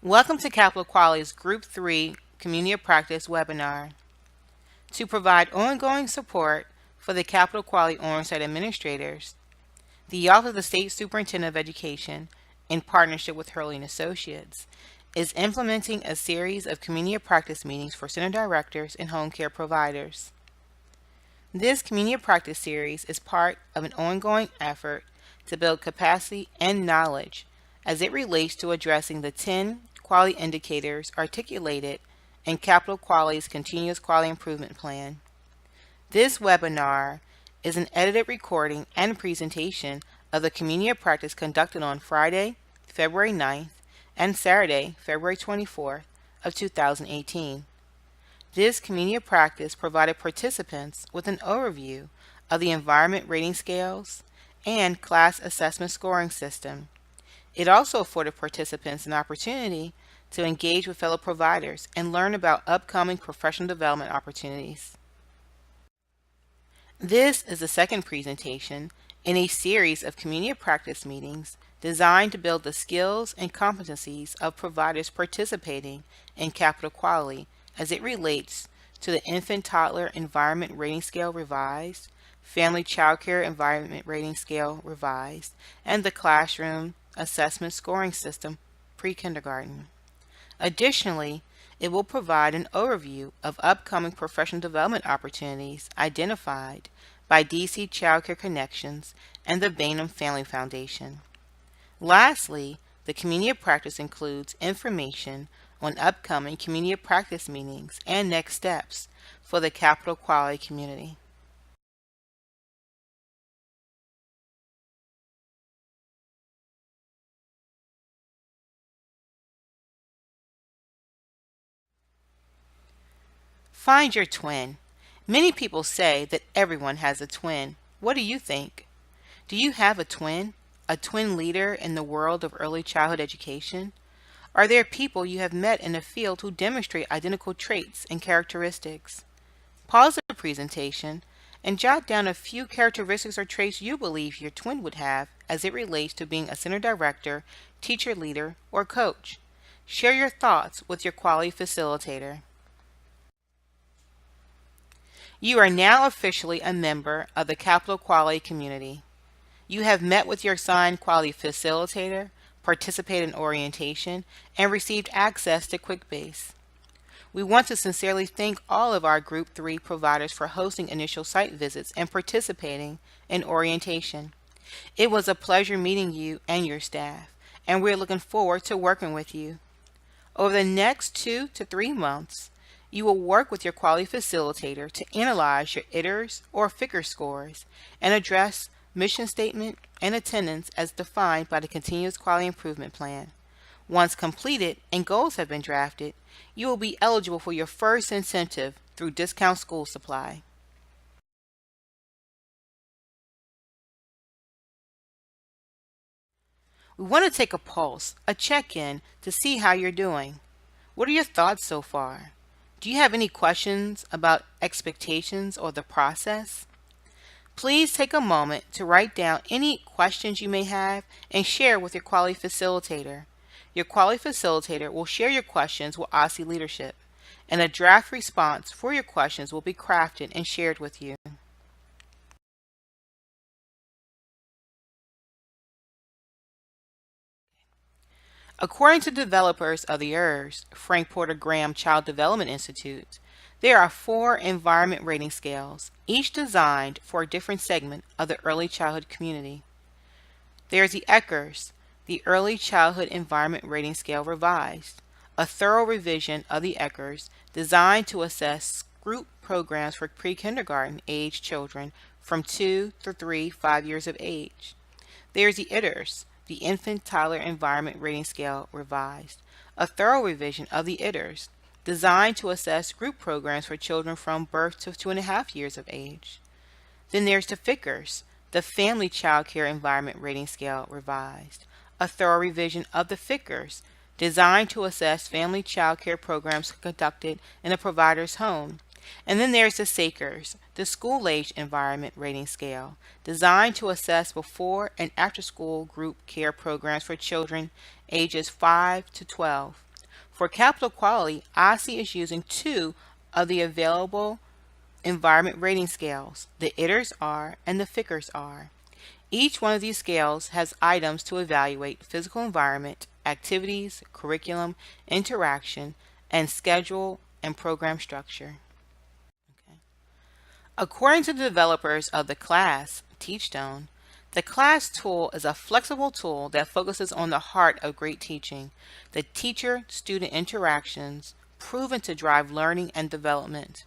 Welcome to Capital Quality's Group 3 Community of Practice webinar. To provide ongoing support for the Capital Quality on-site administrators, the Office of the State Superintendent of Education, in partnership with Hurley & Associates, is implementing a series of Community of Practice meetings for center directors and home care providers. This Community of Practice series is part of an ongoing effort to build capacity and knowledge as it relates to addressing the 10 quality indicators articulated in Capital Quality's Continuous Quality Improvement Plan. This webinar is an edited recording and presentation of the Community of Practice conducted on Friday, February 9th and Saturday, February 24th of 2018. This Community of Practice provided participants with an overview of the environment rating scales and class assessment scoring system. It also afforded participants an opportunity to engage with fellow providers and learn about upcoming professional development opportunities. This is the second presentation in a series of Community of Practice meetings designed to build the skills and competencies of providers participating in Capital Quality as it relates to the Infant-Toddler Environment Rating Scale Revised, Family Child Care Environment Rating Scale Revised, and the Classroom Assessment Scoring System pre-kindergarten. Additionally, it will provide an overview of upcoming professional development opportunities identified by DC Child Care Connections and the Bainham Family Foundation. Lastly, the Community of Practice includes information on upcoming Community of Practice meetings and next steps for the Capital Quality community. Find your twin. Many people say that everyone has a twin. What do you think? Do you have a twin leader in the world of early childhood education? Are there people you have met in the field who demonstrate identical traits and characteristics? Pause the presentation and jot down a few characteristics or traits you believe your twin would have as it relates to being a center director, teacher leader, or coach. Share your thoughts with your quality facilitator. You are now officially a member of the Capital Quality community. You have met with your assigned quality facilitator, participated in orientation, and received access to QuickBase. We want to sincerely thank all of our Group 3 providers for hosting initial site visits and participating in orientation. It was a pleasure meeting you and your staff, and we're looking forward to working with you. Over the next 2 to 3 months, you will work with your quality facilitator to analyze your ERS or FICR scores and address mission statement and attendance as defined by the Continuous Quality Improvement Plan. Once completed and goals have been drafted, you will be eligible for your first incentive through Discount School Supply. We want to take a pulse, a check-in, to see how you're doing. What are your thoughts so far? Do you have any questions about expectations or the process? Please take a moment to write down any questions you may have and share with your quality facilitator. Your quality facilitator will share your questions with OSSI leadership, and a draft response for your questions will be crafted and shared with you. According to developers of the ERS, Frank Porter Graham Child Development Institute, there are 4 environment rating scales, each designed for a different segment of the early childhood community. There is the ERS, the Early Childhood Environment Rating Scale Revised, a thorough revision of the ERS designed to assess group programs for pre-kindergarten age children from 2 to 5 years of age. There is the ITERS, the Infant-Toddler Environment Rating Scale Revised, a thorough revision of the ITERS designed to assess group programs for children from birth to 2.5 years of age. Then there's the FICRS, the Family Child Care Environment Rating Scale Revised, a thorough revision of the FICRS designed to assess family child care programs conducted in a provider's home. And then there's the SACRS, the School-Age Environment Rating Scale, designed to assess before and after school group care programs for children ages 5 to 12. For capital quality, OSSI is using two of the available environment rating scales, the ERS R and the FICRS R. Each one of these scales has items to evaluate physical environment, activities, curriculum, interaction, and schedule and program structure. Okay. According to the developers of the class, MyTeachstone, the class tool is a flexible tool that focuses on the heart of great teaching, the teacher-student interactions, proven to drive learning and development.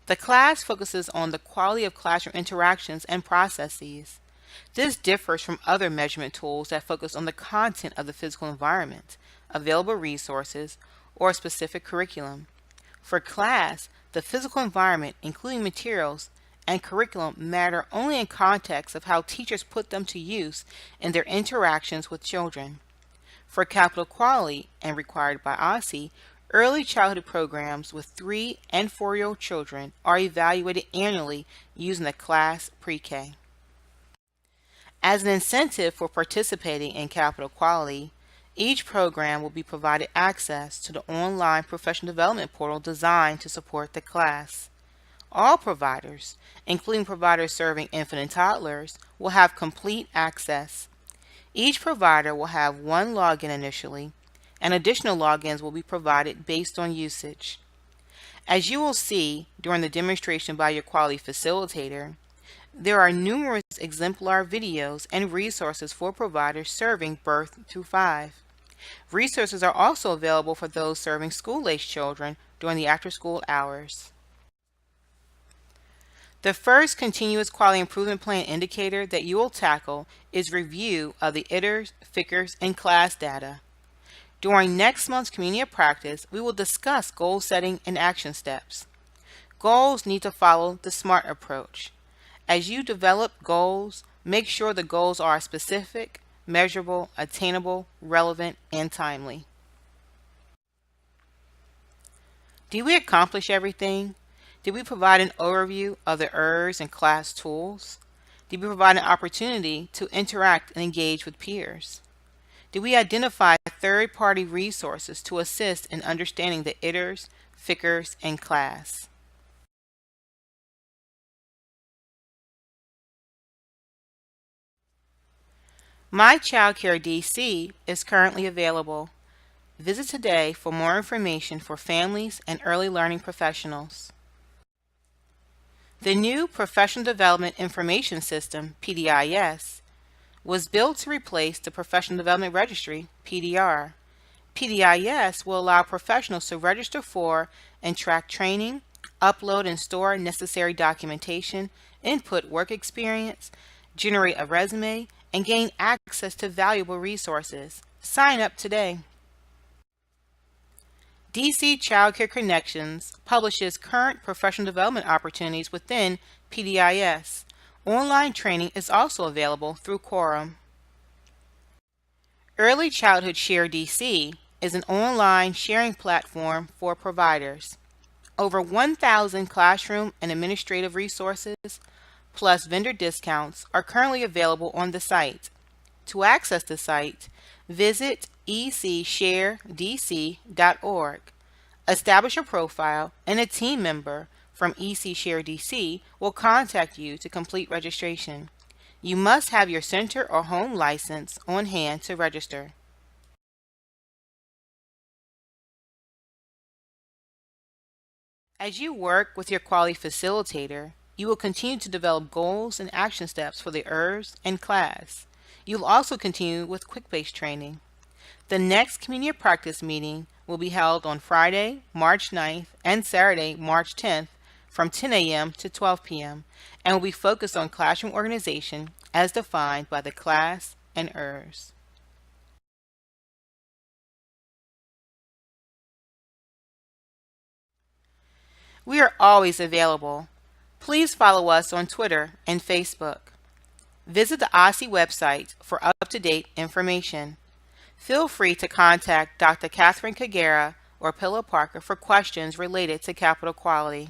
The class focuses on the quality of classroom interactions and processes. This differs from other measurement tools that focus on the content of the physical environment, available resources, or a specific curriculum. For class, the physical environment, including materials and curriculum, matter only in context of how teachers put them to use in their interactions with children. For capital quality and required by OSSI, early childhood programs with 3- and 4-year-old children are evaluated annually using the class pre-K. As an incentive for participating in capital quality, each program will be provided access to the online professional development portal designed to support the class. All providers, including providers serving infant and toddlers, will have complete access. Each provider will have one login initially, and additional logins will be provided based on usage. As you will see during the demonstration by your quality facilitator, there are numerous exemplar videos and resources for providers serving birth through 5. Resources are also available for those serving school-aged children during the after-school hours. The first continuous quality improvement plan indicator that you will tackle is review of the ERS, FICRS, and class data. During next month's Community of Practice, we will discuss goal setting and action steps. Goals need to follow the SMART approach. As you develop goals, make sure the goals are specific, measurable, attainable, relevant, and timely. Did we accomplish everything? Did we provide an overview of the ERS and class tools? Did we provide an opportunity to interact and engage with peers? Did we identify third-party resources to assist in understanding the ERS, FICRS, and class? My Child Care DC is currently available. Visit today for more information for families and early learning professionals. The new Professional Development Information System, PDIS, was built to replace the Professional Development Registry, PDR. PDIS will allow professionals to register for and track training, upload and store necessary documentation, input work experience, generate a resume, and gain access to valuable resources. Sign up today. DC Child Care Connections publishes current professional development opportunities within PDIS. Online training is also available through Quorum. Early Childhood Share DC is an online sharing platform for providers. Over 1,000 classroom and administrative resources, plus vendor discounts, are currently available on the site. To access the site, visit ecsharedc.org. Establish a profile, and a team member from EC Share DC will contact you to complete registration. You must have your center or home license on hand to register. As you work with your quality facilitator, you will continue to develop goals and action steps for the ERS and class. You'll also continue with quick-based training. The next Community of Practice meeting will be held on Friday, March 9th and Saturday, March 10th from 10 a.m. to 12 p.m. and will be focused on classroom organization as defined by the class and ERS. We are always available. Please follow us on Twitter and Facebook. Visit the OSSI website for up-to-date information. Feel free to contact Dr. Catherine Kagera or Pilla Parker for questions related to capital quality.